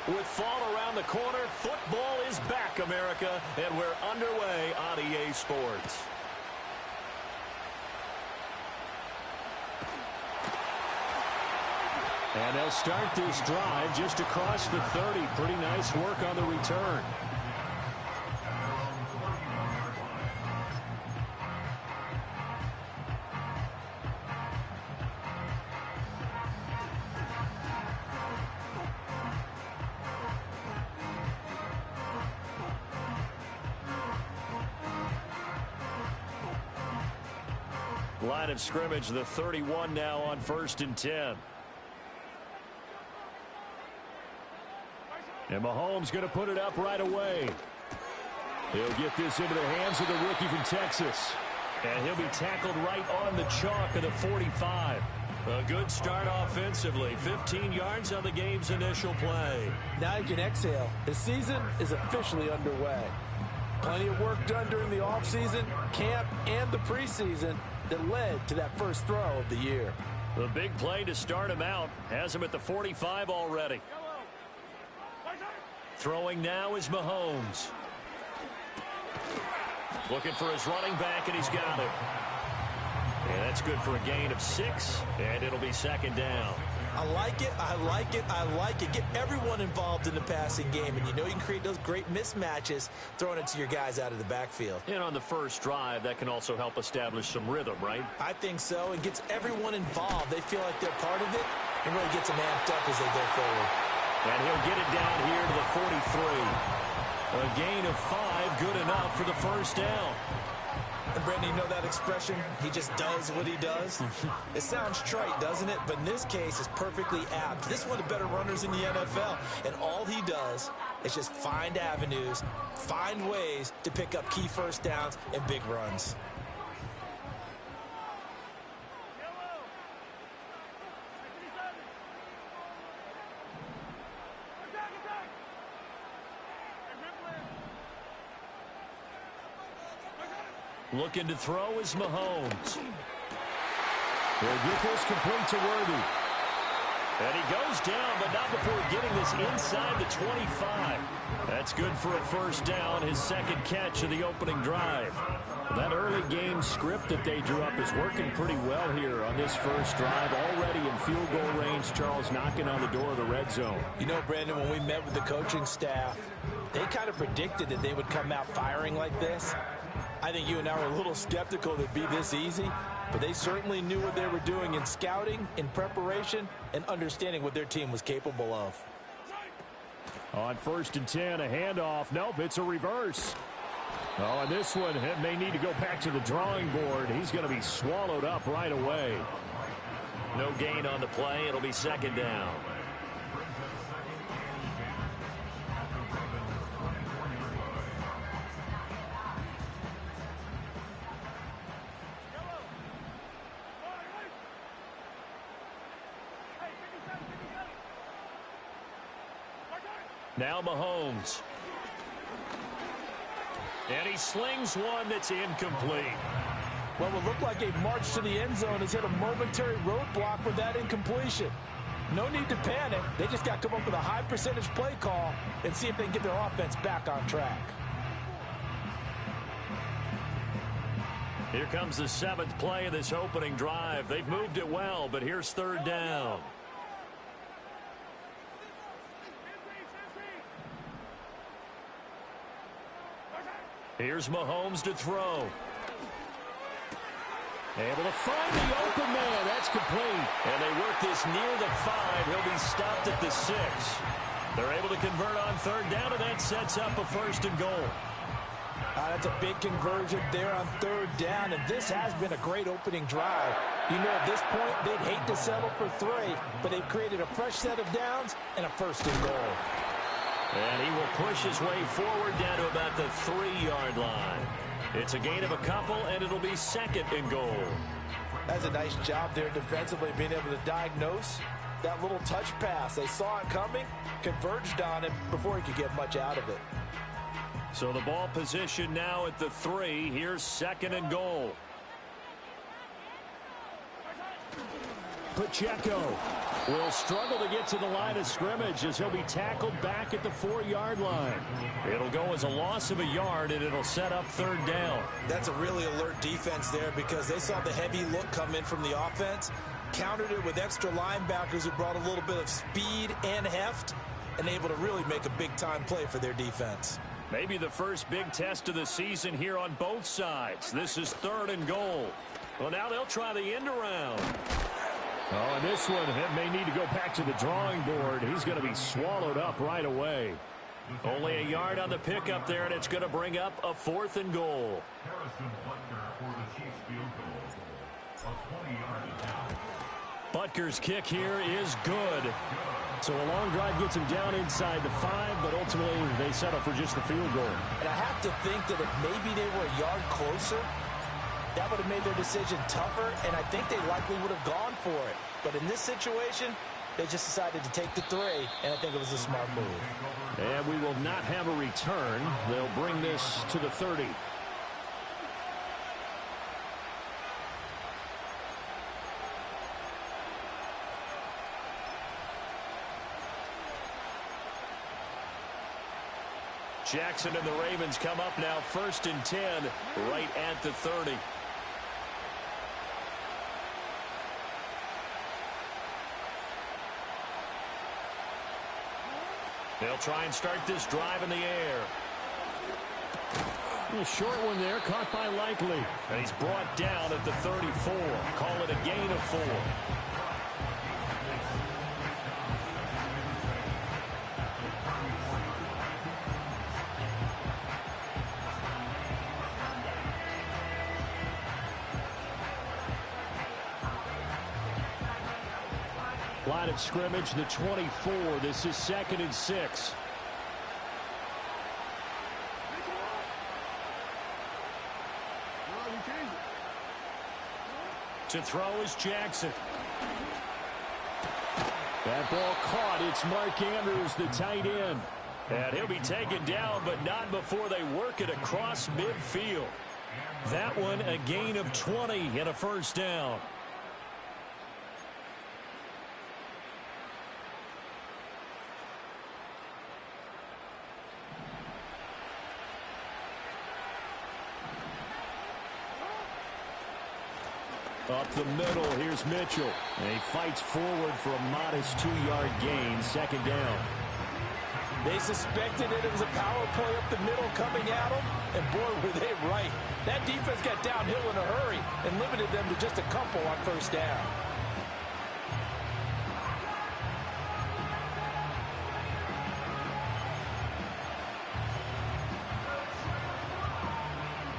With fall around the corner, football is back, America, and we're underway on EA Sports. And they'll start this drive just across the 30. Pretty nice work on the return. Line of scrimmage, the 31 now on 1st and 10. And Mahomes going to put it up right away. He'll get this into the hands of the rookie from Texas. And he'll be tackled right on the chalk of the 45. A good start offensively. 15 yards on the game's initial play. Now you can exhale. The season is officially underway. Plenty of work done during the offseason, camp, and the preseason that led to that first throw of the year. The big play to start him out has him at the 45 already. Throwing now is Mahomes. Looking for his running back, and he's got it. And that's good for a gain of 6, and it'll be 2nd down. I like it, I like it, I like it. Get everyone involved in the passing game, and you know you can create those great mismatches throwing it to your guys out of the backfield. And on the first drive, that can also help establish some rhythm, right? I think so. It gets everyone involved. They feel like they're part of it, and really gets them amped up as they go forward. And he'll get it down here to the 43. A gain of 5, good enough for the first down. And Brandon, you know that expression? He just does what he does. It sounds trite, doesn't it? But in this case, it's perfectly apt. This is one of the better runners in the NFL. And all he does is just find avenues, find ways to pick up key first downs and big runs. Looking to throw is Mahomes. He'll get this complete to Worthy. And he goes down, but not before getting this inside the 25. That's good for a first down, his 2nd catch of the opening drive. That early game script that they drew up is working pretty well here on this first drive. Already in field goal range, Charles knocking on the door of the red zone. You know, Brandon, when we met with the coaching staff, they kind of predicted that they would come out firing like this. I think you and I were a little skeptical that it'd be this easy, but they certainly knew what they were doing in scouting, in preparation, and understanding what their team was capable of. On 1st and 10, a handoff. Nope, it's a reverse. Oh, and this one may need to go back to the drawing board. He's going to be swallowed up right away. No gain on the play. It'll be 2nd down. Now Mahomes. And he slings one that's incomplete. Well, it looked like a march to the end zone has hit a momentary roadblock with that incompletion. No need to panic. They just got to come up with a high percentage play call and see if they can get their offense back on track. Here comes the 7th play of this opening drive. They've moved it well, but here's 3rd down. Here's Mahomes to throw. Able to find the open man. That's complete. And they work this near the 5. He'll be stopped at the 6. They're able to convert on 3rd down, and that sets up a 1st and goal. That's a big conversion there on 3rd down, and this has been a great opening drive. You know, at this point, they'd hate to settle for 3, but they've created a fresh set of downs and a 1st and goal. And he will push his way forward down to about the 3-yard line. It's a gain of a couple, and it'll be 2nd and goal. That's a nice job there defensively, being able to diagnose that little touch pass. They saw it coming, converged on him before he could get much out of it. So the ball position now at the 3. Here's 2nd and goal. Pacheco will struggle to get to the line of scrimmage as he'll be tackled back at the 4-yard line. It'll go as a loss of a yard, and it'll set up 3rd down. That's a really alert defense there because they saw the heavy look come in from the offense, countered it with extra linebackers who brought a little bit of speed and heft, and able to really make a big-time play for their defense. Maybe the first big test of the season here on both sides. This is 3rd and goal. Well, now they'll try the end around. Oh, and this one, it may need to go back to the drawing board. He's going to be swallowed up right away. Only a yard on the pickup there, and it's going to bring up a 4th and goal. Butker's kick here is good. So a long drive gets him down inside the 5, but ultimately they settle for just the field goal. And I have to think that if maybe they were a yard closer, that would have made their decision tougher, and I think they likely would have gone for it. But in this situation, they just decided to take the 3, and I think it was a smart move. And we will not have a return. They'll bring this to the 30. Jackson and the Ravens come up now 1st and 10 right at the 30. They'll try and start this drive in the air. A little short one there, caught by Likely. And he's brought down at the 34. Call it a gain of 4. Line of scrimmage, the 24. This is 2nd and 6. To throw is Jackson. That ball caught. It's Mark Andrews, the tight end. And he'll be taken down, but not before they work it across midfield. That one a gain of 20 and a 1st down. Up the middle, here's Mitchell. And he fights forward for a modest 2-yard gain, 2nd down. They suspected it was a power play up the middle coming at them, and boy, were they right. That defense got downhill in a hurry and limited them to just a couple on 1st down.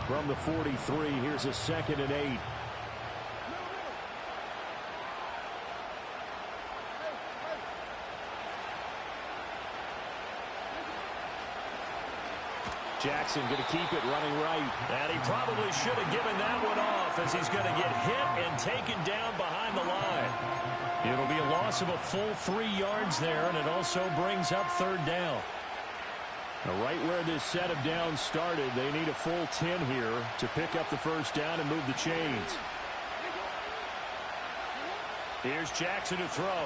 From the 43, here's a 2nd and 8. Jackson going to keep it running right. And he probably should have given that one off as he's going to get hit and taken down behind the line. It'll be a loss of a full 3 yards there, and it also brings up 3rd down. Now, right where this set of downs started, they need a full 10 here to pick up the 1st down and move the chains. Here's Jackson to throw.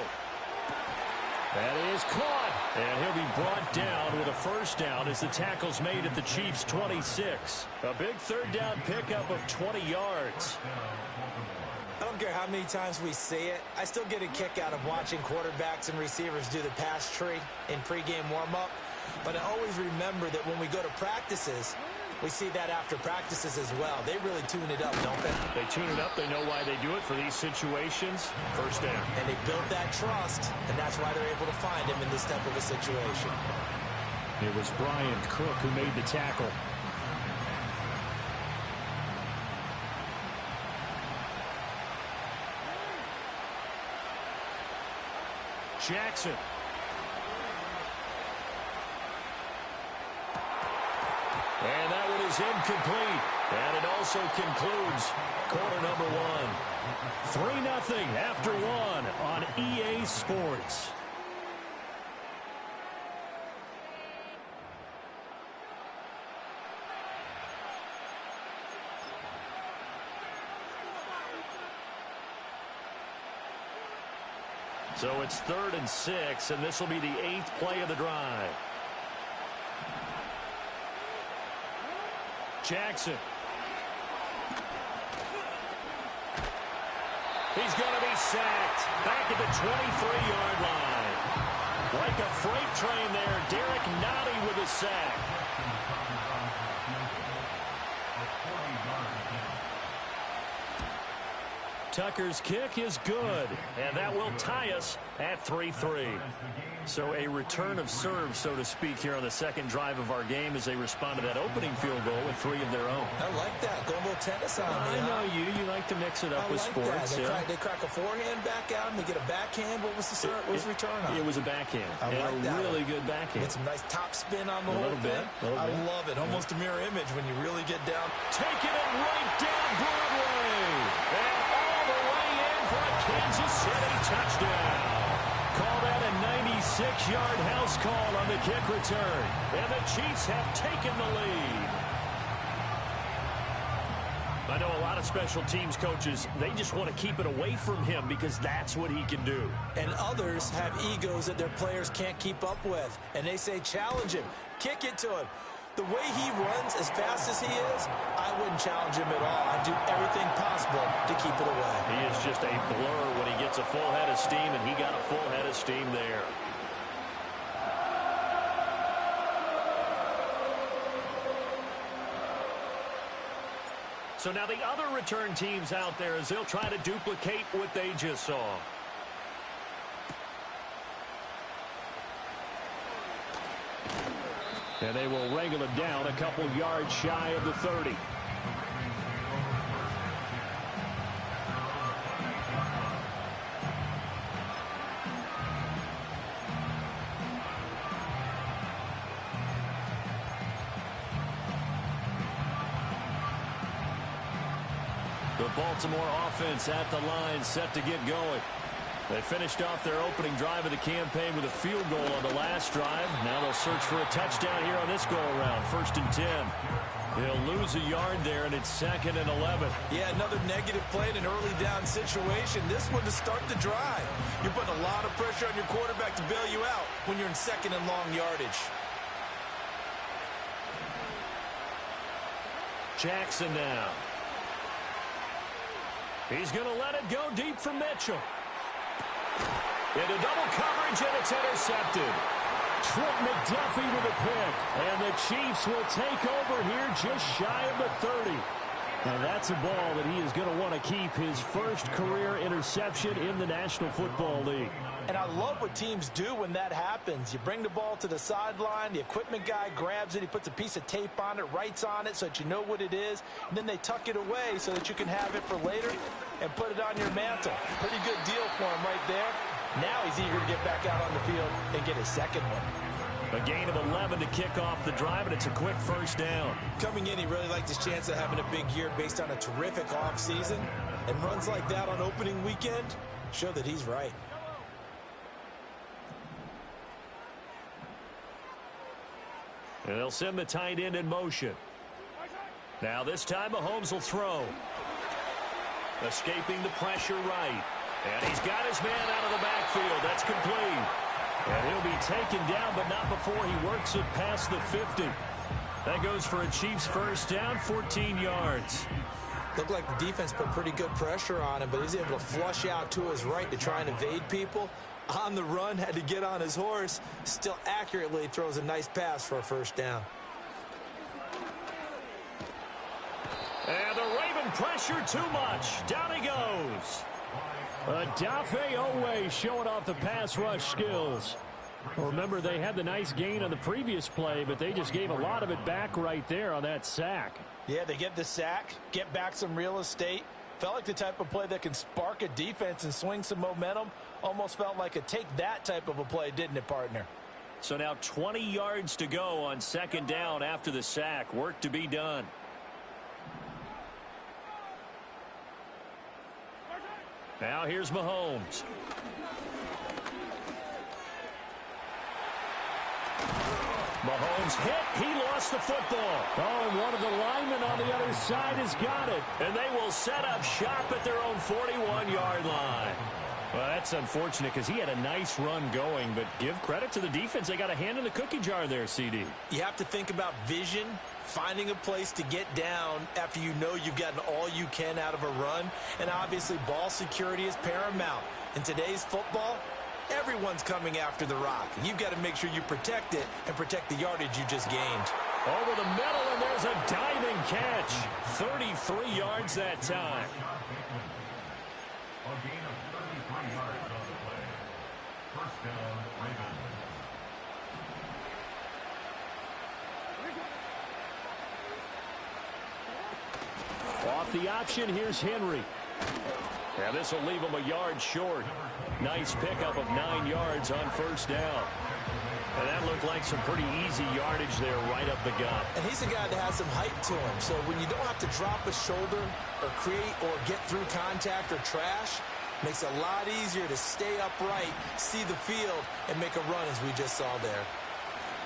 That is caught, and he'll be brought down with a 1st down as the tackle's made at the Chiefs' 26. A big 3rd down pickup of 20 yards. I don't care how many times we see it. I still get a kick out of watching quarterbacks and receivers do the pass tree in pregame warm-up. But I always remember that when we go to practices, we see that after practices as well. They really tune it up, don't they? They tune it up. They know why they do it for these situations. 1st down. And they built that trust, and that's why they're able to find him in this type of a situation. It was Brian Cook who made the tackle. Jackson. And that one is incomplete. And it also concludes quarter number 1. 3-0 after 1 on EA Sports. So it's 3rd and 6, and this will be the 8th play of the drive. Jackson. He's going to be sacked back at the 23-yard line. Like a freight train there, Derek Nottie with a sack. Tucker's kick is good, and that will tie us at 3-3. So a return of serve, so to speak, here on the second drive of our game as they respond to that opening field goal with 3 of their own. I like that. Going a little tennis on me. I know you. You like to mix it up with sports. They crack a forehand back out, and they get a backhand. What was the return on? It was a backhand. I like that. Really good backhand. Get some nice top spin on the whole thing. I love it. Almost a mirror image when you really get down. Taking it right down Broadway. And all the way in for a Kansas City touchdown. Call that a 96-yard house call on the kick return. And the Chiefs have taken the lead. I know a lot of special teams coaches, they just want to keep it away from him because that's what he can do. And others have egos that their players can't keep up with. And they say, challenge him, kick it to him. The way he runs as fast as he is, I wouldn't challenge him at all. I'd do everything possible to keep it away. He is just a blur when he gets a full head of steam, and he got a full head of steam there. So now the other return teams out there as they'll try to duplicate what they just saw. And they will wrangle it down a couple yards shy of the 30. The Baltimore offense at the line, set to get going. They finished off their opening drive of the campaign with a field goal on the last drive. Now they'll search for a touchdown here on this go-around. 1st and 10. They'll lose a yard there, and it's 2nd and 11. Yeah, another negative play in an early down situation. This one to start the drive. You're putting a lot of pressure on your quarterback to bail you out when you're in 2nd and long yardage. Jackson now. He's going to let it go deep for Mitchell. Into double coverage, and it's intercepted. Trent McDuffie with a pick. And the Chiefs will take over here just shy of the 30. And that's a ball that he is going to want to keep, his first career interception in the National Football League. And I love what teams do when that happens. You bring the ball to the sideline, the equipment guy grabs it, he puts a piece of tape on it, writes on it so that you know what it is, and then they tuck it away so that you can have it for later and put it on your mantle. Pretty good deal for him right there. Now he's eager to get back out on the field and get his second one. A gain of 11 to kick off the drive, and it's a quick first down. Coming in, he really liked his chance of having a big year based on a terrific offseason. And runs like that on opening weekend show that he's right. And they'll send the tight end in motion. Now this time Mahomes will throw. Escaping the pressure right. And he's got his man out of the backfield. That's complete. And he'll be taken down, but not before he works it past the 50. That goes for a Chiefs first down, 14 yards. Looked like the defense put pretty good pressure on him, but he's able to flush out to his right to try and evade people. On the run, had to get on his horse. Still accurately throws a nice pass for a first down. And the Raven pressure too much. Down he goes. Odafe Oweh showing off the pass rush skills. Well, remember, they had the nice gain on the previous play, but they just gave a lot of it back right there on that sack. Yeah, they get the sack, get back some real estate. Felt like the type of play that can spark a defense and swing some momentum. Almost felt like a take-that type of a play, didn't it, partner? So now 20 yards to go on second down after the sack. Work to be done. Now here's Mahomes. Mahomes hit. He lost the football. Oh, and one of the linemen on the other side has got it. And they will set up shop at their own 41-yard line. Well, that's unfortunate because he had a nice run going, but give credit to the defense. They got a hand in the cookie jar there, CD. You have to think about vision, finding a place to get down after you know you've gotten all you can out of a run, and obviously ball security is paramount. In today's football, everyone's coming after the rock. You've got to make sure you protect it and protect the yardage you just gained. Over the middle, and there's a diving catch. 33 yards that time. A gain of 33 yards on the play. First down, Ravens. Off the option, here's Henry. Now this will leave him a yard short. Nice pickup of 9 yards on first down. And that looked like some pretty easy yardage there right up the gut. And he's a guy that has some height to him. So when you don't have to drop a shoulder or create or get through contact or trash, makes it a lot easier to stay upright, see the field, and make a run as we just saw there.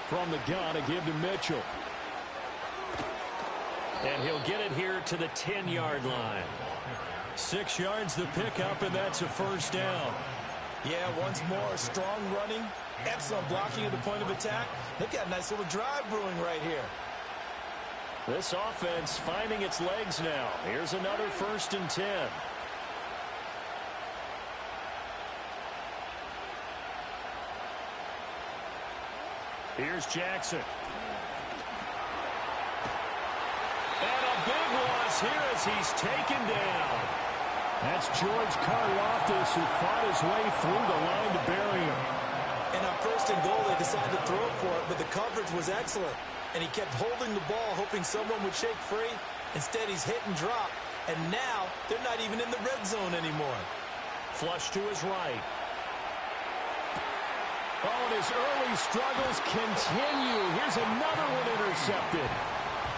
From the gun, a give to Mitchell. And he'll get it here to the 10-yard line. 6 yards the pickup, and that's a first down. Yeah, once more, strong running, excellent blocking at the point of attack. They've got a nice little drive brewing right here. This offense finding its legs now. Here's another 1st and 10. Here's Jackson. And a big loss here as he's taken down. That's George Karlaftis who fought his way through the line to bury him. And on 1st and goal, they decided to throw for it, but the coverage was excellent. And he kept holding the ball, hoping someone would shake free. Instead, he's hit and drop. And now, they're not even in the red zone anymore. Flush to his right. Oh, and his early struggles continue. Here's another one intercepted.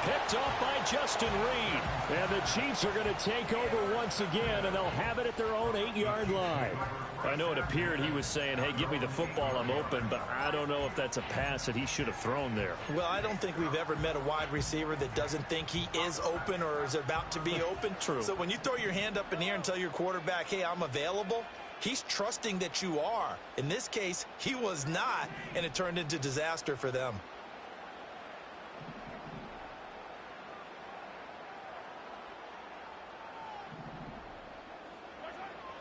Picked off by Justin Reed. And the Chiefs are going to take over once again, and they'll have it at their own 8-yard line. I know it appeared he was saying, hey, give me the football, I'm open, but I don't know if that's a pass that he should have thrown there. Well, I don't think we've ever met a wide receiver that doesn't think he is open or is about to be open. True. So when you throw your hand up in the air and tell your quarterback, hey, I'm available, he's trusting that you are. In this case, he was not, and it turned into disaster for them.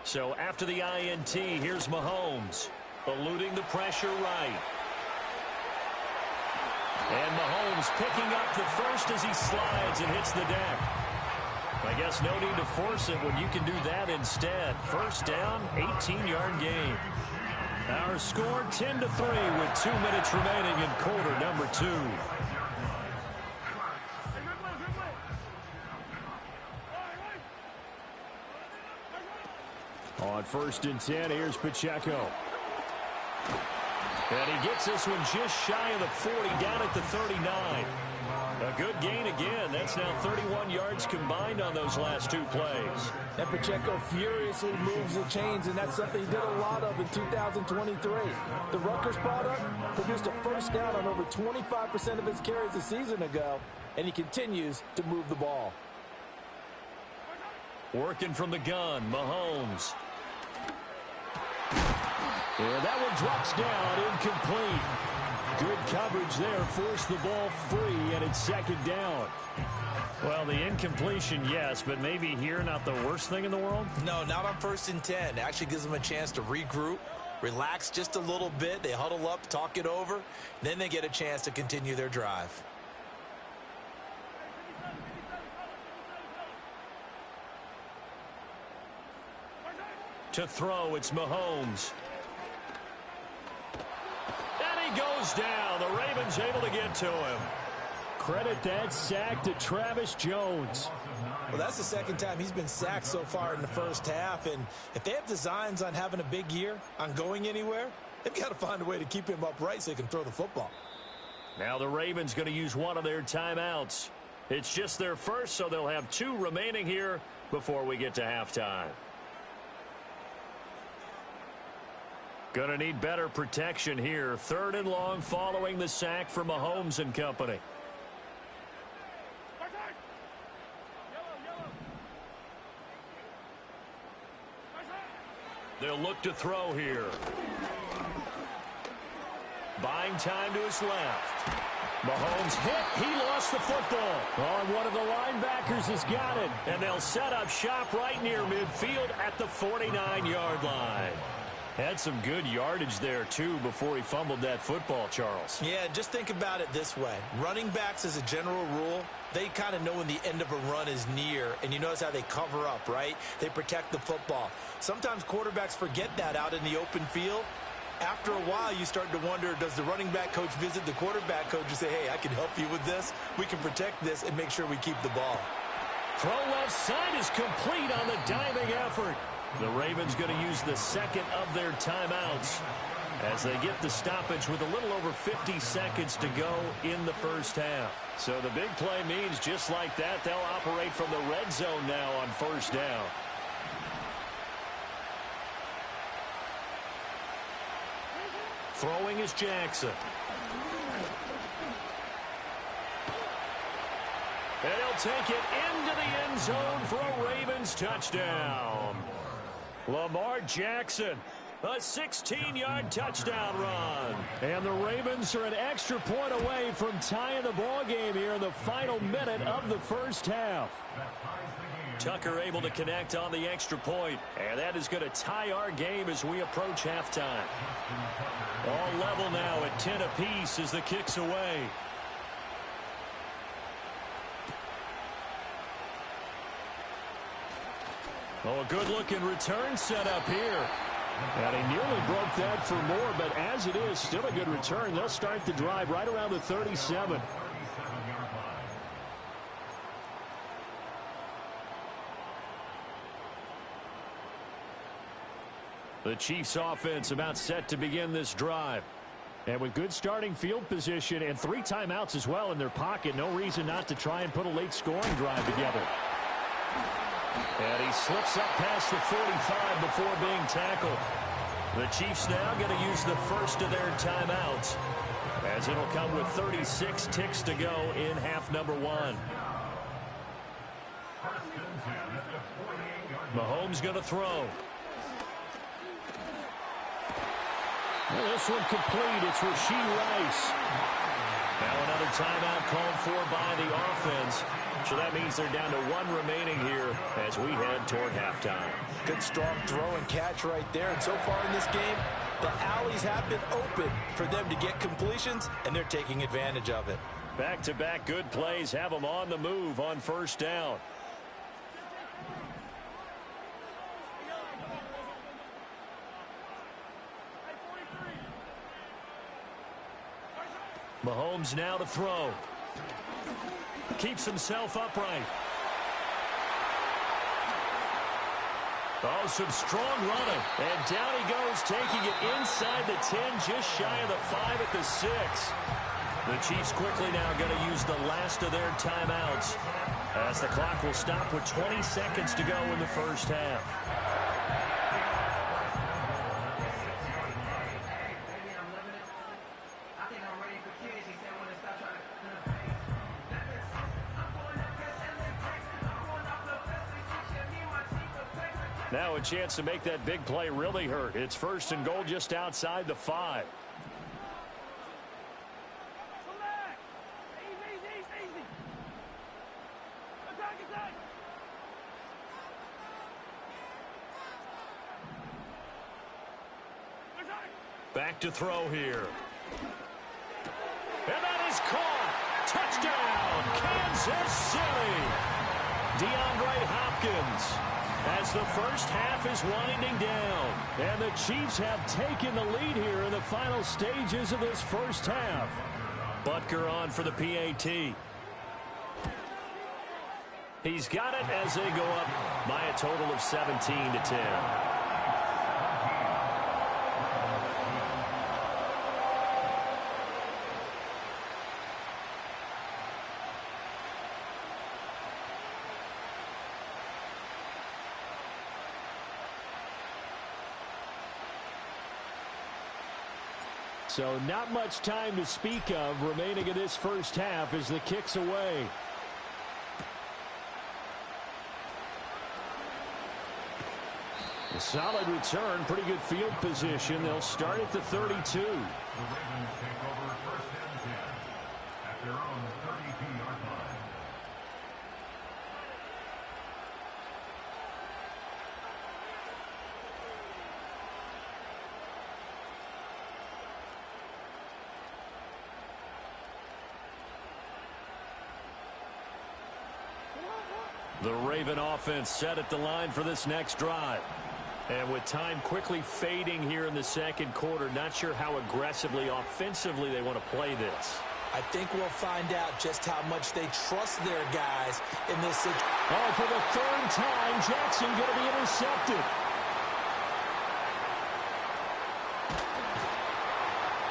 So after the INT, here's Mahomes, eluding the pressure right. And Mahomes picking up the first as he slides and hits the deck. I guess no need to force it when you can do that instead. First down, 18-yard gain. Our score 10-3 with 2 minutes remaining in quarter number 2. On 1st and 10, here's Pacheco. And he gets this one just shy of the 40, down at the 39. A good gain again. That's now 31 yards combined on those last 2 plays. And Pacheco furiously moves the chains, and that's something he did a lot of in 2023. The Rutgers product produced a first down on over 25% of his carries a season ago, and he continues to move the ball. Working from the gun, Mahomes. And that one drops down, incomplete. Good coverage there, forced the ball free, and it's 2nd down. Well, the incompletion, yes, but maybe here not the worst thing in the world? No, not on 1st and 10. It actually gives them a chance to regroup, relax just a little bit. They huddle up, talk it over, then they get a chance to continue their drive. To throw, it's Mahomes. And he goes down. The Ravens able to get to him. Credit that sack to Travis Jones. Well, that's the 2nd time he's been sacked so far in the first half. And if they have designs on having a big year, on going anywhere, they've got to find a way to keep him upright so he can throw the football. Now the Ravens going to use one of their timeouts. It's just their first, so they'll have 2 remaining here before we get to halftime. Gonna need better protection here. 3rd and long following the sack for Mahomes and company. They'll look back to throw here. Buying time to his left. Mahomes hit. He lost the football. Oh, and one of the linebackers has got it. And they'll set up shop right near midfield at the 49-yard line. Had some good yardage there, too, before he fumbled that football, Charles. Yeah, just think about it this way. Running backs, as a general rule, they kind of know when the end of a run is near, and you notice how they cover up, right? They protect the football. Sometimes quarterbacks forget that out in the open field. After a while, you start to wonder, does the running back coach visit the quarterback coach and say, hey, I can help you with this. We can protect this and make sure we keep the ball. Throw left side is complete on the diving effort. The Ravens going to use the second of their timeouts as they get the stoppage with a little over 50 seconds to go in the first half. So the big play means just like that, they'll operate from the red zone now on first down. Throwing is Jackson. And he'll take it into the end zone for a Ravens touchdown. Lamar Jackson, a 16-yard touchdown run. And the Ravens are an extra point away from tying the ball game here in the final minute of the first half. Tucker able to connect on the extra point, and that is going to tie our game as we approach halftime. All level now at 10 apiece as the kick's away. Oh, a good-looking return set up here. And he nearly broke that for more, but as it is, still a good return. They'll start the drive right around the 37. The Chiefs offense about set to begin this drive. And with good starting field position and 3 timeouts as well in their pocket, no reason not to try and put a late scoring drive together. And he slips up past the 45 before being tackled. The Chiefs now going to use the first of their timeouts, as it'll come with 36 ticks to go in half number 1. Mahomes going to throw. Well, this one complete. It's Rashee Rice. Now another timeout called for by the offense. So that means they're down to 1 remaining here as we head toward halftime. Good strong throw and catch right there. And so far in this game, the alleys have been open for them to get completions, and they're taking advantage of it. Back-to-back good plays have them on the move on first down. Mahomes now to throw. Keeps himself upright. Oh, some strong running. And down he goes, taking it inside the 10, just shy of the 5 at the 6. The Chiefs quickly now going to use the last of their timeouts, as the clock will stop with 20 seconds to go in the first half. Now a chance to make that big play really hurt. It's first and goal just outside the 5. Back to throw here. And that is caught. Touchdown, Kansas City. DeAndre Hopkins. As the first half is winding down. And the Chiefs have taken the lead here in the final stages of this first half. Butker on for the PAT. He's got it as they go up by a total of 17-10. So not much time to speak of remaining in this first half as the kick's away. A solid return, pretty good field position. They'll start at the 32. The Ravens take over first and 10 at their own 32-yard line. The Raven offense set at the line for this next drive. And with time quickly fading here in the second quarter, not sure how aggressively, offensively they want to play this. I think we'll find out just how much they trust their guys in this situation. Oh, for the third time, Jackson going to be intercepted.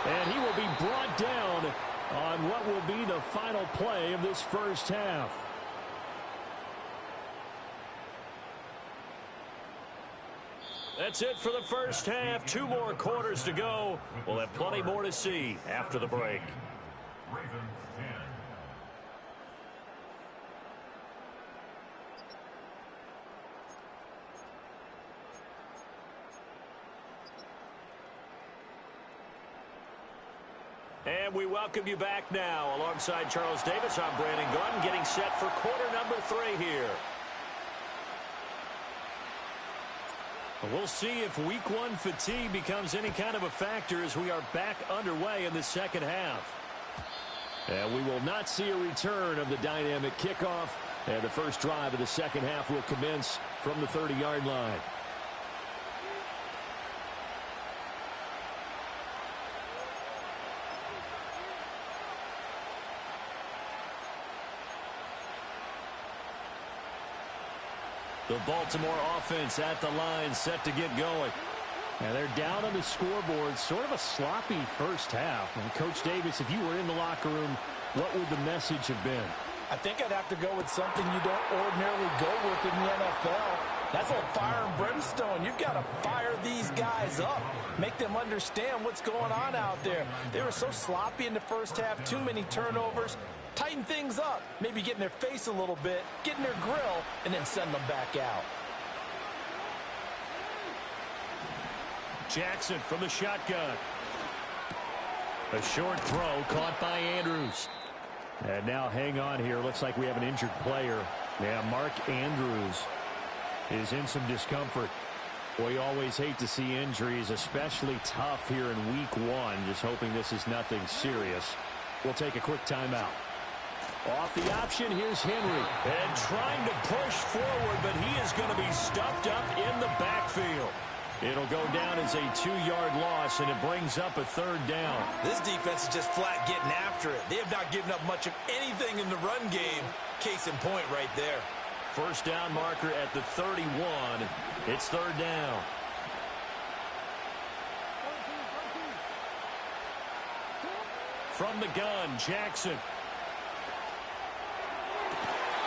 And he will be brought down on what will be the final play of this first half. That's it for the first half. 2 more quarters to go. We'll have plenty more to see after the break. Ravens 10. And we welcome you back now. Alongside Charles Davis, I'm Brandon Gaudin, getting set for quarter number 3 here. We'll see if week 1 fatigue becomes any kind of a factor as we are back underway in the second half. And we will not see a return of the dynamic kickoff. And the first drive of the second half will commence from the 30-yard line. The Baltimore offense at the line, set to get going. And they're down on the scoreboard. Sort of a sloppy first half. And Coach Davis, if you were in the locker room, what would the message have been? I think I'd have to go with something you don't ordinarily go with in the NFL. That's like fire and brimstone. You've got to fire these guys up. Make them understand what's going on out there. They were so sloppy in the first half. Too many turnovers. Tighten things up. Maybe get in their face a little bit. Get in their grill. And then send them back out. Jackson from the shotgun. A short throw caught by Andrews. And now hang on here. Looks like we have an injured player. Yeah, Mark Andrews is in some discomfort. Boy, you always hate to see injuries, especially tough here in week 1. Just hoping this is nothing serious. We'll take a quick timeout. Off the option, here's Henry. And trying to push forward, but he is going to be stuffed up in the backfield. It'll go down as a 2-yard loss, and it brings up a 3rd down. This defense is just flat getting after it. They have not given up much of anything in the run game. Case in point right there. First down marker at the 31. It's 3rd down. From the gun, Jackson.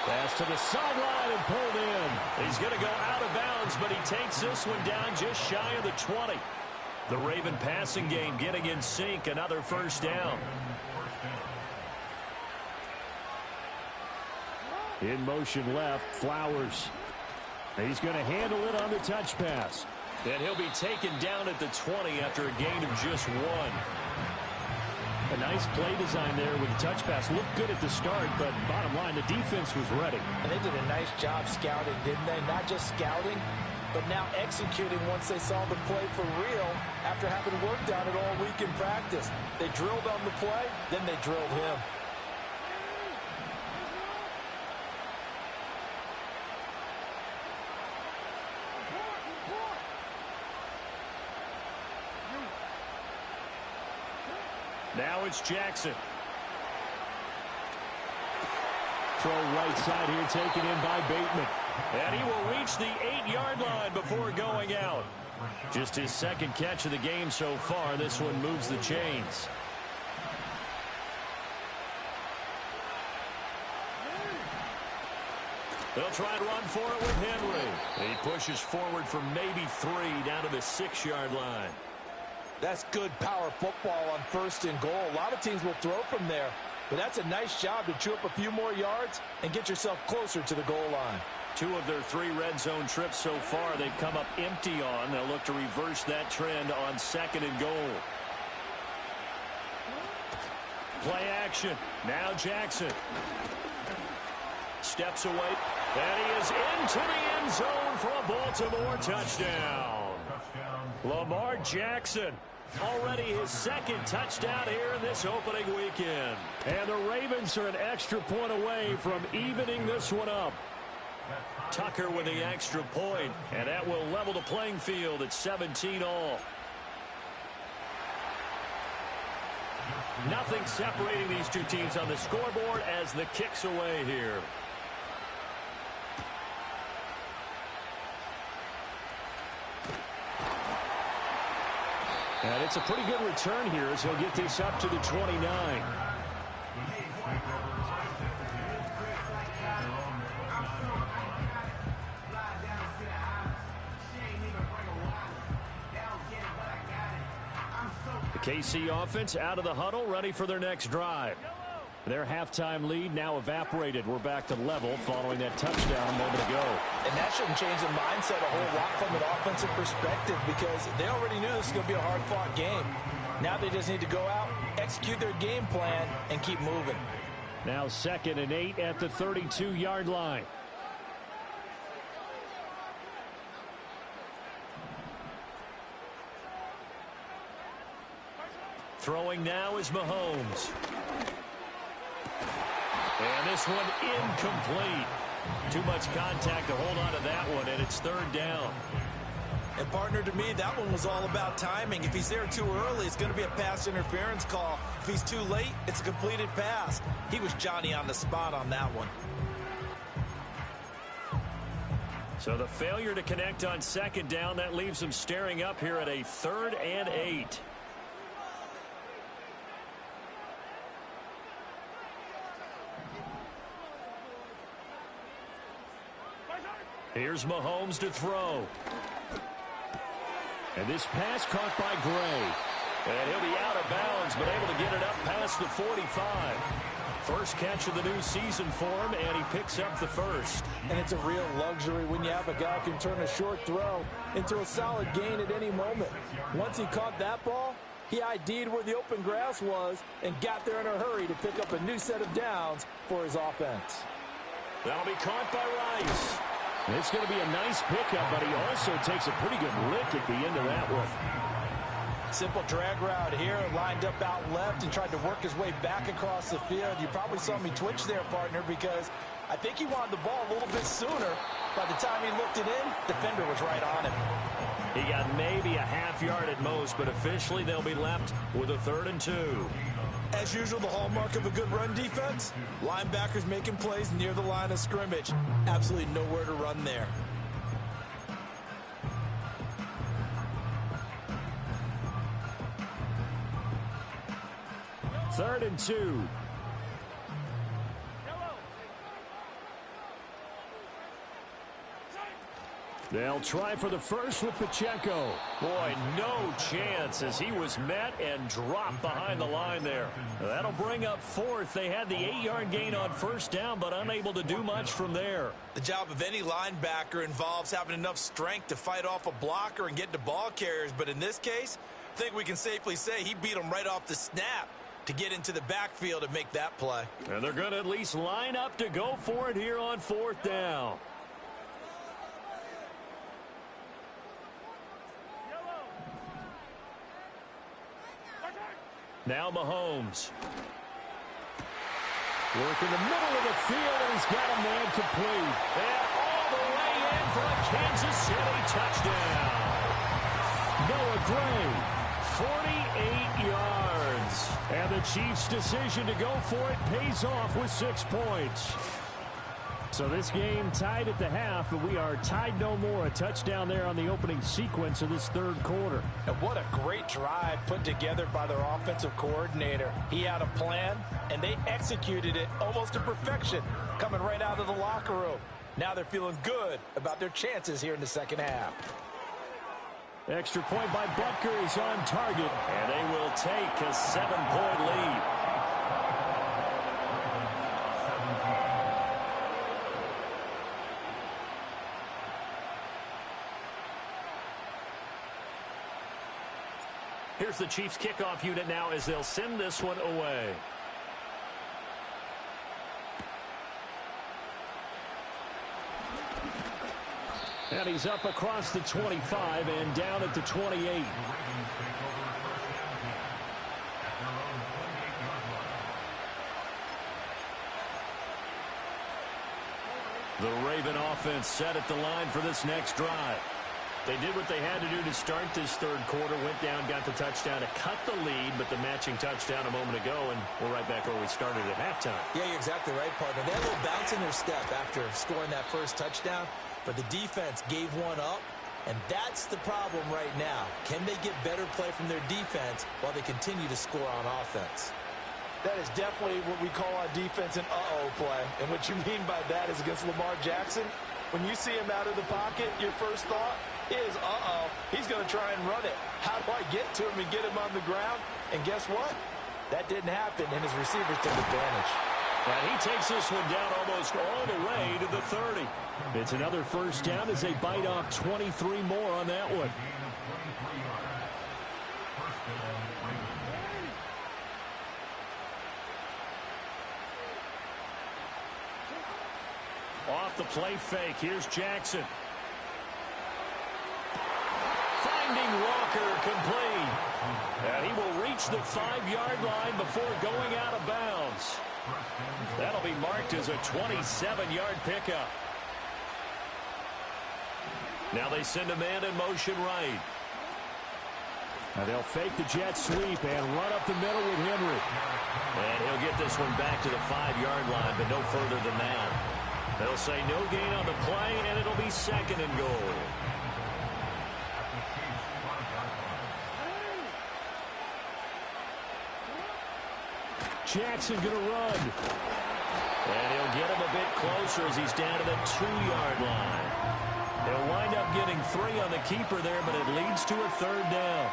Pass to the sideline and pulled in. He's going to go out of bounds, but he takes this one down just shy of the 20. The Raven passing game getting in sync. Another first down. In motion left, Flowers. He's going to handle it on the touch pass. And he'll be taken down at the 20 after a gain of just 1. A nice play design there with the touch pass. Looked good at the start, but bottom line, the defense was ready. And they did a nice job scouting, didn't they? Not just scouting, but now executing once they saw the play for real after having worked on it all week in practice. They drilled on the play, then they drilled him. Now it's Jackson. Throw right side here, taken in by Bateman. And he will reach the 8-yard line before going out. Just his 2nd catch of the game so far. This one moves the chains. They'll try to run for it with Henry. He pushes forward for maybe 3 down to the 6-yard line. That's good power football on 1st and goal. A lot of teams will throw from there, but that's a nice job to chew up a few more yards and get yourself closer to the goal line. 2 of their 3 red zone trips so far they've come up empty on. They'll look to reverse that trend on 2nd and goal. Play action. Now Jackson. Steps away. And he is into the end zone for a Baltimore touchdown. Lamar Jackson. Already his 2nd touchdown here in this opening weekend. And the Ravens are an extra point away from evening this one up. Tucker with the extra point, and that will level the playing field at 17 all. Nothing separating these 2 teams on the scoreboard as the kick's away here. And it's a pretty good return here as he'll get this up to the 29. The KC offense out of the huddle, ready for their next drive. Their halftime lead now evaporated. We're back to level following that touchdown a moment ago. And that shouldn't change the mindset a whole lot from an offensive perspective because they already knew this was going to be a hard-fought game. Now they just need to go out, execute their game plan, and keep moving. Now 2nd and 8 at the 32-yard line. Throwing now is Mahomes. And this one incomplete. Too much contact to hold on to that one, and it's 3rd down. And partner, to me, that one was all about timing. If he's there too early, it's going to be a pass interference call. If he's too late, it's a completed pass. He was Johnny on the spot on that one. So the failure to connect on 2nd down, that leaves him staring up here at a 3rd and 8. Here's Mahomes to throw. And this pass caught by Gray. And he'll be out of bounds, but able to get it up past the 45. First catch of the new season for him, and he picks up the 1st. And it's a real luxury when you have a guy who can turn a short throw into a solid gain at any moment. Once he caught that ball, he ID'd where the open grass was and got there in a hurry to pick up a new set of downs for his offense. That'll be caught by Rice. It's going to be a nice pickup, but he also takes a pretty good lick at the end of that one. Simple drag route here, lined up out left and tried to work his way back across the field. You probably saw me twitch there, partner, because I think he wanted the ball a little bit sooner. By the time he looked it in, defender was right on him. He got maybe a half yard at most, but officially they'll be left with a 3rd and 2. As usual, the hallmark of a good run defense, linebackers making plays near the line of scrimmage. Absolutely nowhere to run there. Third and 2. They'll try for the first with Pacheco. Boy, no chance as he was met and dropped behind the line there. That'll bring up 4th. They had the 8-yard gain on 1st down, but unable to do much from there. The job of any linebacker involves having enough strength to fight off a blocker and get to ball carriers, but in this case, I think we can safely say he beat him right off the snap to get into the backfield and make that play. And they're going to at least line up to go for it here on 4th down. Now Mahomes. Work in the middle of the field, and he's got a man complete. And all the way in for a Kansas City touchdown. Noah Gray, 48 yards. And the Chiefs' decision to go for it pays off with 6 points. So this game tied at the half, but we are tied no more. A touchdown there on the opening sequence of this 3rd quarter. And what a great drive put together by their offensive coordinator. He had a plan, and they executed it almost to perfection, coming right out of the locker room. Now they're feeling good about their chances here in the 2nd half. Extra point by Butker is on target, and they will take a 7-point lead. Here's the Chiefs kickoff unit now as they'll send this one away. And he's up across the 25 and down at the 28. The Raven offense set at the line for this next drive. They did what they had to do to start this third quarter, went down, got the touchdown to cut the lead, but the matching touchdown a moment ago, and we're right back where we started at halftime. Yeah, you're exactly right, partner. They had a little bounce in their step after scoring that first touchdown, but the defense gave one up, and that's the problem right now. Can they get better play from their defense while they continue to score on offense? That is definitely what we call on defense an uh-oh play. And what you mean by that is against Lamar Jackson, when you see him out of the pocket, your first thought is, uh-oh, he's going to try and run it. How do I get to him and get him on the ground? And guess what? That didn't happen, and his receivers took advantage. And he takes this one down almost all the way to the 30. It's another first down as they bite off 23 more on that one. Off the play fake, here's Jackson. Finding Walker complete. And he will reach the 5-yard line before going out of bounds. That'll be marked as a 27-yard pickup. Now they send a man in motion right. Now they'll fake the jet sweep and run up the middle with Henry. And he'll get this one back to the 5-yard line, but no further than that. They'll say no gain on the play, and it'll be second and goal. Jackson going to run. And he'll get him a bit closer as he's down to the 2-yard line. They'll wind up getting 3 on the keeper there, but it leads to a third down.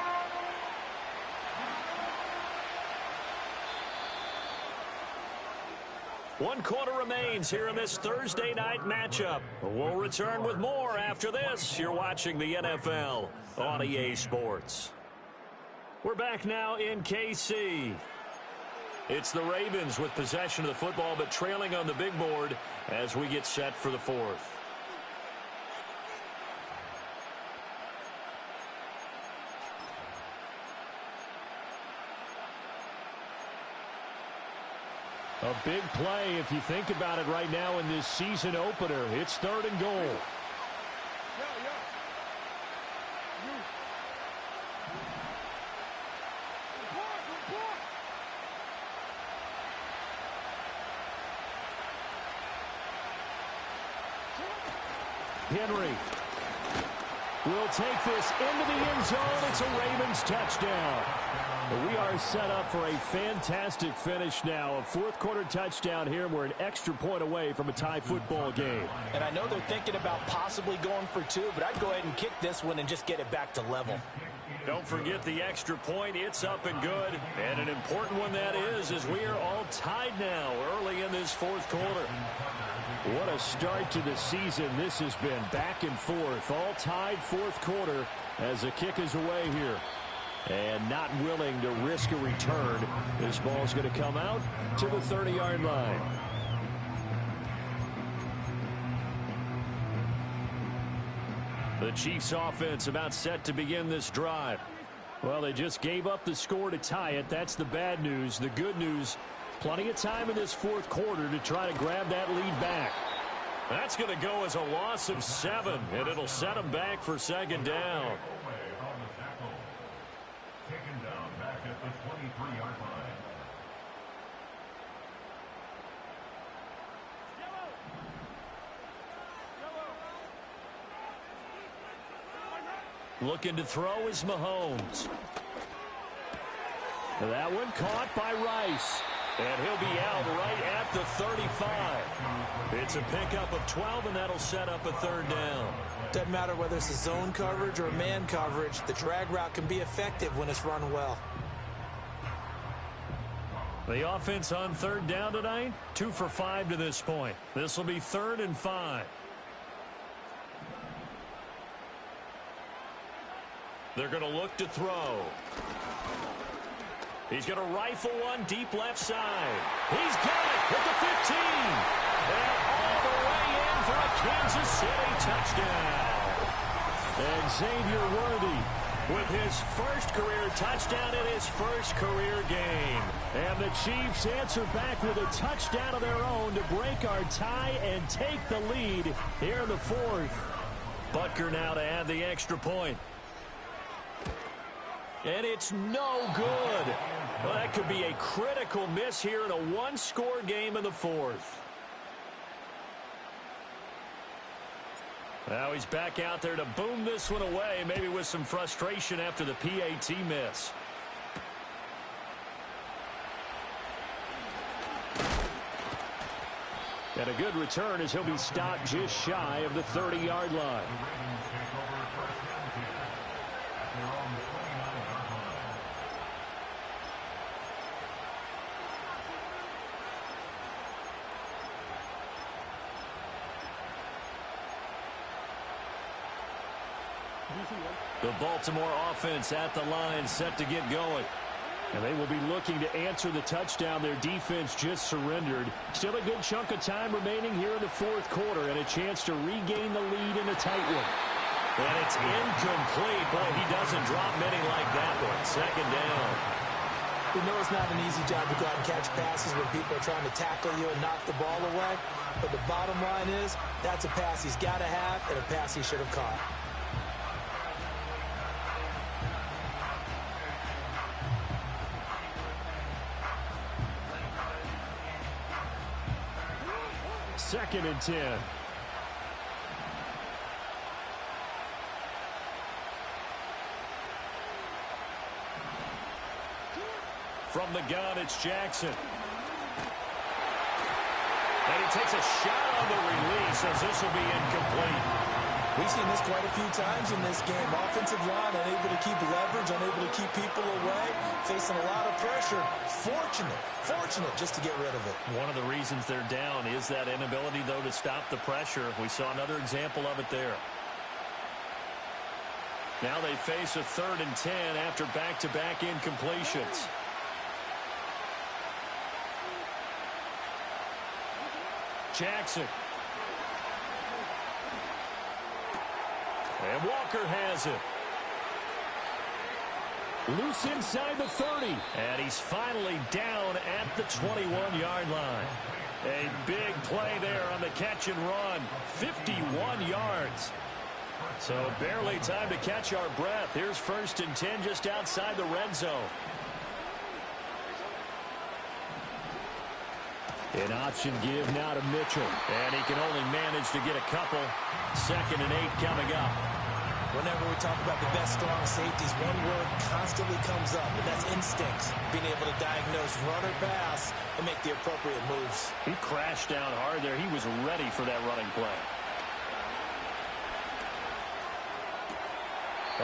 One quarter remains here in this Thursday night matchup. We'll return with more after this. You're watching the NFL on EA Sports. We're back now in KC. It's the Ravens with possession of the football, but trailing on the big board as we get set for the fourth. A big play if you think about it right now in this season opener. It's third and goal. Henry will take this into the end zone. It's a Ravens touchdown. We are set up for a fantastic finish now. A fourth quarter touchdown here. We're an extra point away from a tie football game. And I know they're thinking about possibly going for 2, but I'd go ahead and kick this one and just get it back to level. Don't forget the extra point. It's up and good. And an important one that is, as we are all tied now early in this fourth quarter. What a start to the season this has been. Back and forth. All tied fourth quarter as the kick is away here. And not willing to risk a return. This ball's going to come out to the 30-yard line. The Chiefs offense about set to begin this drive. Well, they just gave up the score to tie it. That's the bad news. The good news, plenty of time in this fourth quarter to try to grab that lead back. That's going to go as a loss of 7, and it'll set them back for second down. Looking to throw is Mahomes. That one caught by Rice. And he'll be out right at the 35. It's a pickup of 12, and that'll set up a third down. Doesn't matter whether it's a zone coverage or a man coverage. The drag route can be effective when it's run well. The offense on third down tonight, 2 for 5 to this point. This will be 3rd and 5. They're going to look to throw. He's going to rifle one deep left side. He's got it at the 15. And all the way in for a Kansas City touchdown. And Xavier Worthy with his first career touchdown in his first career game. And the Chiefs answer back with a touchdown of their own to break our tie and take the lead here in the fourth. Butker now to add the extra point. And it's no good. Well, that could be a critical miss here in a one-score game in the fourth. Now he's back out there to boom this one away, maybe with some frustration after the PAT miss. And a good return as he'll be stopped just shy of the 30-yard line. The Baltimore offense at the line, set to get going. And they will be looking to answer the touchdown their defense just surrendered. Still a good chunk of time remaining here in the fourth quarter and a chance to regain the lead in a tight one. And it's incomplete. Boy, he doesn't drop many like that one. Second down. We know it's not an easy job to go out and catch passes when people are trying to tackle you and knock the ball away. But the bottom line is, that's a pass he's got to have and a pass he should have caught. Second and 10. From the gun, it's Jackson. And he takes a shot on the release as this will be incomplete. We've seen this quite a few times in this game. Offensive line unable to keep leverage, unable to keep people away, facing a lot of pressure. Fortunate just to get rid of it. One of the reasons they're down is that inability, though, to stop the pressure. We saw another example of it there. Now they face a 3rd and 10 after back-to-back incompletions. Jackson. And Walker has it. Loose inside the 30. And he's finally down at the 21-yard line. A big play there on the catch and run. 51 yards. So barely time to catch our breath. Here's 1st and 10 just outside the red zone. An option give now to Mitchell. And he can only manage to get a couple. 2nd and 8 coming up. Whenever we talk about the best strong safeties, one word constantly comes up, and that's instincts. Being able to diagnose run or pass and make the appropriate moves. He crashed down hard there. He was ready for that running play.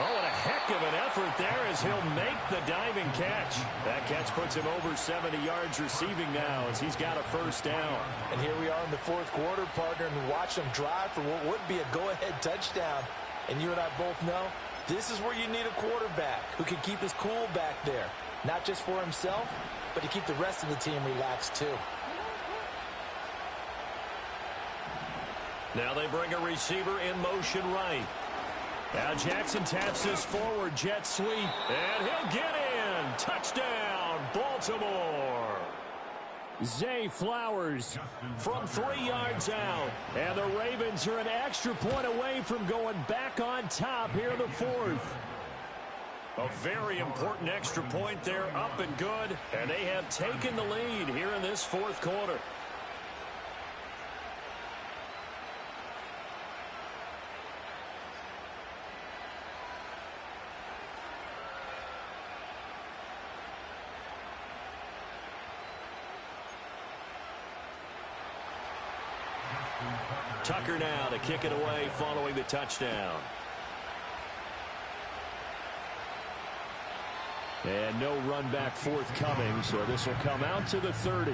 Oh, and a heck of an effort there as he'll make the diving catch. That catch puts him over 70 yards receiving now as he's got a 1st down. And here we are in the fourth quarter, partner, and watch him drive for what would be a go-ahead touchdown. And you and I both know this is where you need a quarterback who can keep his cool back there. Not just for himself, but to keep the rest of the team relaxed too. Now they bring a receiver in motion right. Now Jackson taps this forward jet sweep. And he'll get in. Touchdown, Baltimore. Zay Flowers from 3 yards out. And the Ravens are an extra point away from going back on top here in the fourth. A very important extra point there, up and good. And they have taken the lead here in this fourth quarter. Tucker now to kick it away following the touchdown. And no run back forthcoming, so this will come out to the 30.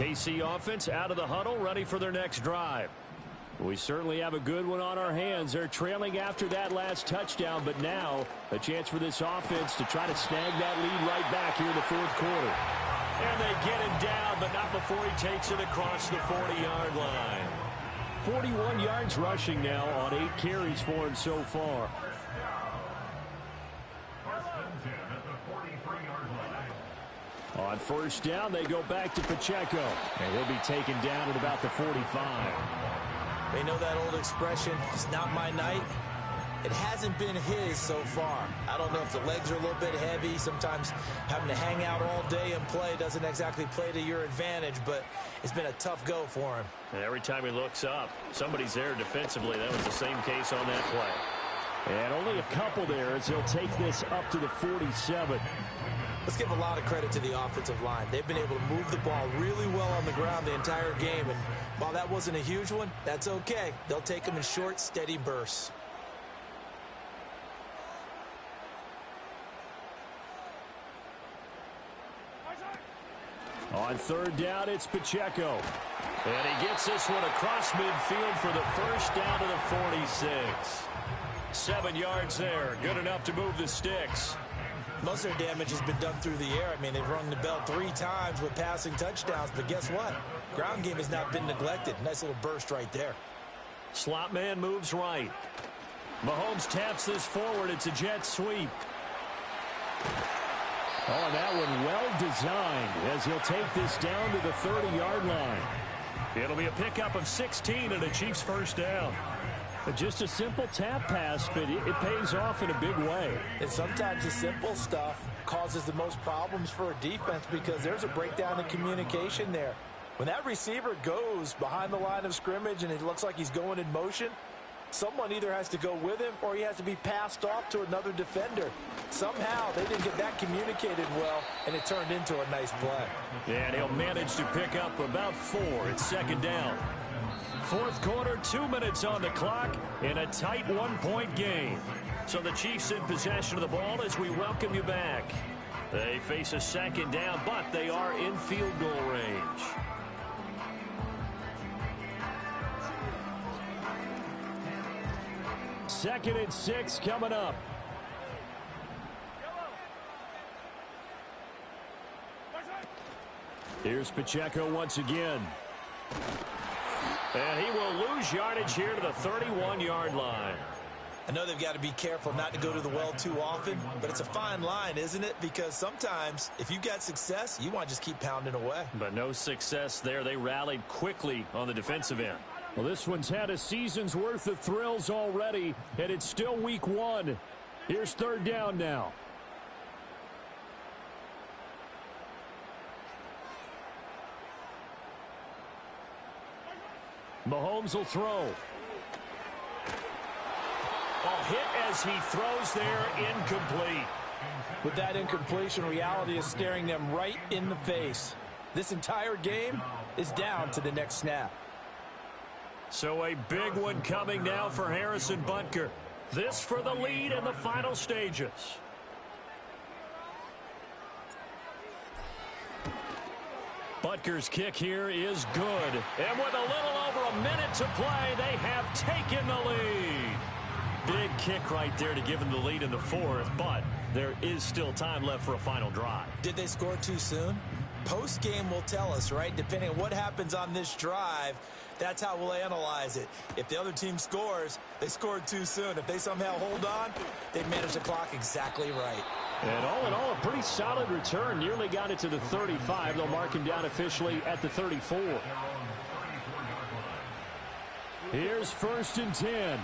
KC offense out of the huddle, ready for their next drive. We certainly have a good one on our hands. They're trailing after that last touchdown, but now a chance for this offense to try to snag that lead right back here in the fourth quarter. And they get him down, but not before he takes it across the 40-yard line. 41 yards rushing now on 8 carries for him so far. On first down, they go back to Pacheco, and he'll be taken down at about the 45. They know that old expression, it's not my night. It hasn't been his so far. I don't know if the legs are a little bit heavy. Sometimes having to hang out all day and play doesn't exactly play to your advantage, but it's been a tough go for him. And every time he looks up, somebody's there defensively. That was the same case on that play. And only a couple there as he'll take this up to the 47. Let's give a lot of credit to the offensive line. They've been able to move the ball really well on the ground the entire game, and while that wasn't a huge one, that's okay. They'll take them in short, steady bursts. On third down, it's Pacheco. And he gets this one across midfield for the first down to the 46. 7 yards there. Good enough to move the sticks. Most of their damage has been done through the air. I mean, they've rung the bell 3 times with passing touchdowns, but guess what? Ground game has not been neglected. Nice little burst right there. Slot man moves right. Mahomes taps this forward. It's a jet sweep. Oh, that one well designed as he'll take this down to the 30-yard line. It'll be a pickup of 16 and a Chiefs first down. Just a simple tap pass, but it pays off in a big way. And sometimes the simple stuff causes the most problems for a defense because there's a breakdown in communication there. When that receiver goes behind the line of scrimmage and it looks like he's going in motion, someone either has to go with him or he has to be passed off to another defender. Somehow they didn't get that communicated well, and it turned into a nice play. And he'll manage to pick up about 4. It's second down. Fourth quarter, 2 minutes on the clock in a tight 1-point game. So the Chiefs in possession of the ball as we welcome you back. They face a second down, but they are in field goal range. Second and 6 coming up. Here's Pacheco once again. And he will lose yardage here to the 31-yard line. I know they've got to be careful not to go to the well too often, but it's a fine line, isn't it? Because sometimes if you've got success, you want to just keep pounding away. But no success there. They rallied quickly on the defensive end. Well, this one's had a season's worth of thrills already, and it's still week 1. Here's third down now. Mahomes will throw. Ball hit as he throws there, incomplete. With that incompletion, reality is staring them right in the face. This entire game is down to the next snap. So a big one coming now for Harrison Butker. This for the lead in the final stages. Butker's kick here is good. And with a little over a minute to play, they have taken the lead. Big kick right there to give them the lead in the fourth, but there is still time left for a final drive. Did they score too soon? Post-game will tell us, right? Depending on what happens on this drive, that's how we'll analyze it. If the other team scores, they scored too soon. If they somehow hold on, they manage the clock exactly right. And all in all, a pretty solid return. Nearly got it to the 35. They'll mark him down officially at the 34. Here's first and 10.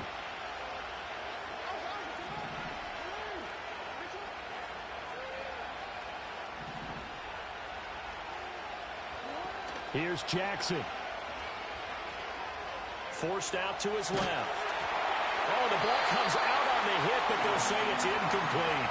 Here's Jackson. Forced out to his left. Oh, the ball comes out on the hit, but they'll say it's incomplete.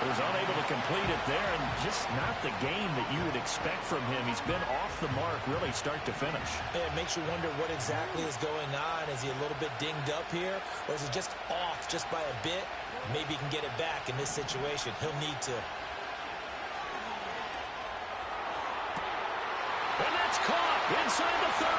He was unable to complete it there, and just not the game that you would expect from him. He's been off the mark really start to finish. It makes you wonder what exactly is going on. Is he a little bit dinged up here, or is he just off just by a bit? Maybe he can get it back in this situation. He'll need to. And that's Inside the 30.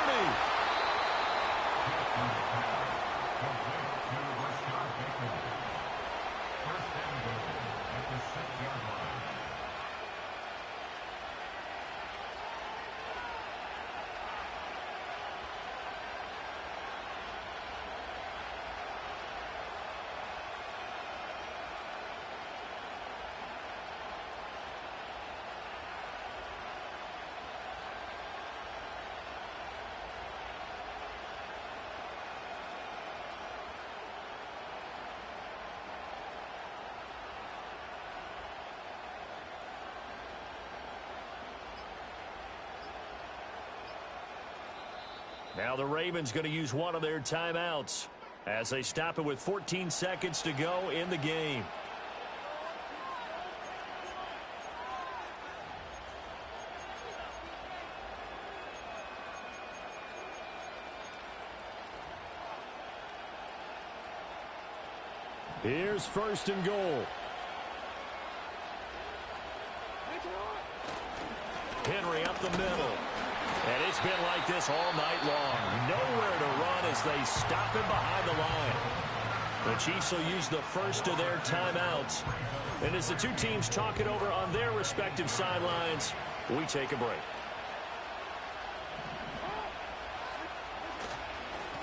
Now the Ravens going to use one of their timeouts as they stop it with 14 seconds to go in the game. Here's first and goal. Henry up the middle. And it's been like this all night long. Nowhere to run as they stop him behind the line. The Chiefs will use the first of their timeouts. And as the two teams talk it over on their respective sidelines, we take a break.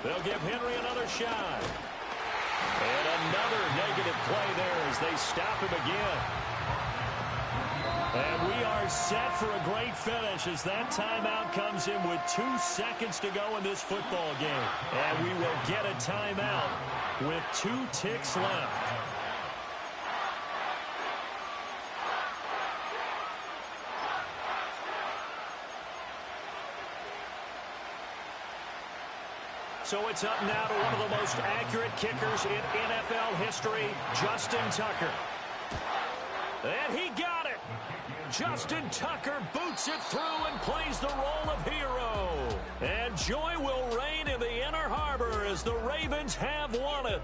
They'll give Henry another shot. And another negative play there as they stop him again. And we are set for a great finish as that timeout comes in with 2 seconds to go in this football game. And we will get a timeout with 2 ticks left. So it's up now to one of the most accurate kickers in NFL history, Justin Tucker. And he got it. Justin Tucker boots it through and plays the role of hero. And joy will reign in the Inner Harbor as the Ravens have won it.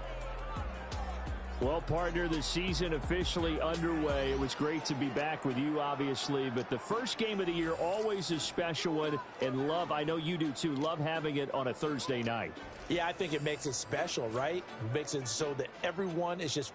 Well, partner, the season officially underway. It was great to be back with you, obviously, but the first game of the year always a special one. And love, I know you do too, love having it on a Thursday night. Yeah, I think it makes it special, right? It makes it so that everyone is just